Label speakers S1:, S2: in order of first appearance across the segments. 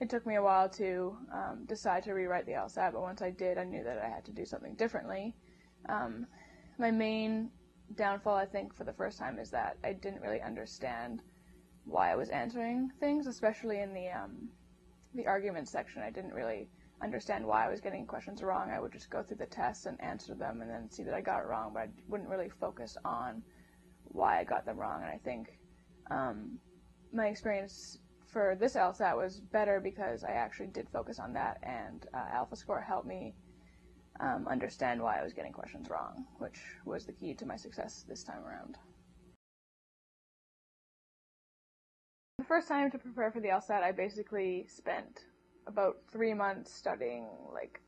S1: It took me a while to decide to rewrite the LSAT, but once I did, I knew that I had to do something differently. My main downfall, I think, for the first time is that I didn't really understand why I was answering things, especially in the argument section. I didn't really understand why I was getting questions wrong. I would just go through the tests and answer them and then see that I got it wrong, but I wouldn't really focus on why I got them wrong. And I think my experience for this LSAT was better because I actually did focus on that, and AlphaScore helped me understand why I was getting questions wrong, which was the key to my success this time around. The first time to prepare for the LSAT, I basically spent about 3 months studying like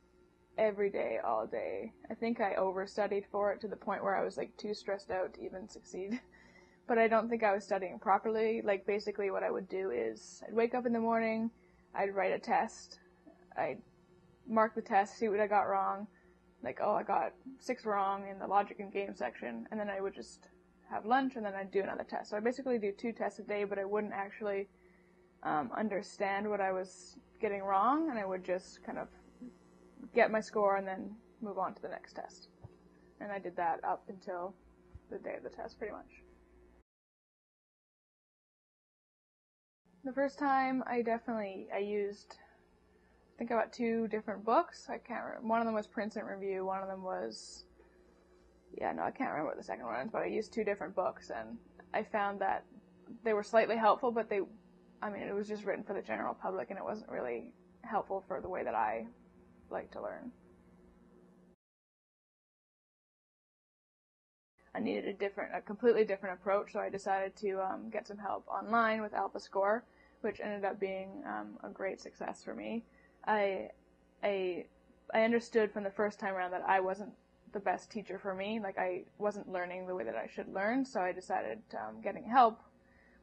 S1: every day, all day. I think I overstudied for it to the point where I was like too stressed out to even succeed. But I don't think I was studying properly. Like basically what I would do is I'd wake up in the morning, I'd write a test, I'd mark the test, see what I got wrong. Like, oh, I got 6 wrong in the logic and game section, and then I would just have lunch and then I'd do another test. So I basically do 2 tests a day, but I wouldn't actually understand what I was getting wrong, and I would just kind of get my score and then move on to the next test. And I did that up until the day of the test, pretty much. The first time, I used, I think about 2 different books. I can't remember. One of them was Prince and Review. One of them was, I can't remember what the second one is, but I used 2 different books, and I found that they were slightly helpful, but it was just written for the general public, and it wasn't really helpful for the way that I like to learn. I needed a completely different approach, so I decided to get some help online with AlphaScore, which ended up being a great success for me. I understood from the first time around that I wasn't the best teacher for me. Like, I wasn't learning the way that I should learn, so I decided getting help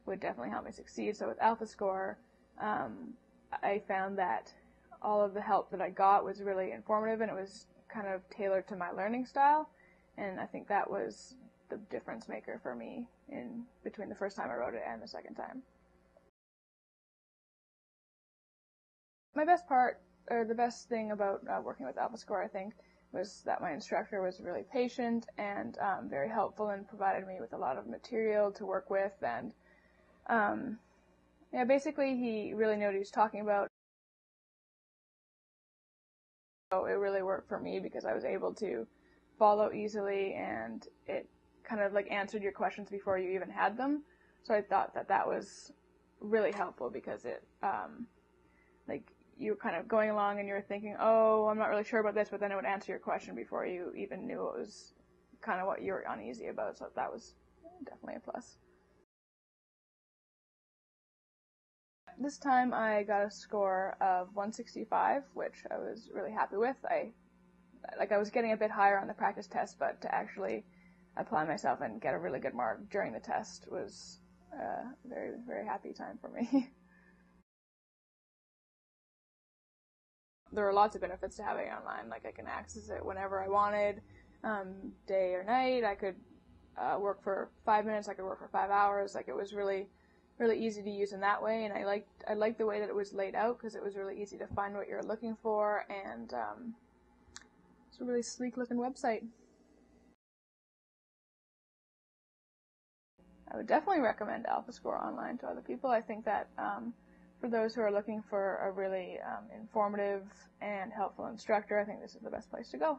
S1: would definitely help me succeed. So with AlphaScore, I found that all of the help that I got was really informative, and it was kind of tailored to my learning style. And I think that was the difference maker for me in between the first time I wrote it and the second time. My best part, or the best thing about working with AlphaScore, I think, was that my instructor was really patient and very helpful and provided me with a lot of material to work with. And basically he really knew what he was talking about. So it really worked for me because I was able to follow easily, and it kind of like answered your questions before you even had them. So I thought that was really helpful because it, like, you were kind of going along and you were thinking, oh, I'm not really sure about this, but then it would answer your question before you even knew it was kind of what you were uneasy about. So that was definitely a plus. This time I got a score of 165, which I was really happy with. I was getting a bit higher on the practice test, but to actually apply myself and get a really good mark during the test was a very, very happy time for me. There are lots of benefits to having it online. Like, I can access it whenever I wanted, day or night. I could work for 5 minutes. I could work for 5 hours. Like, it was really, really easy to use in that way. And I liked the way that it was laid out because it was really easy to find what you're looking for, and it's a really sleek-looking website. I would definitely recommend AlphaScore online to other people. I think that for those who are looking for a really informative and helpful instructor, I think this is the best place to go.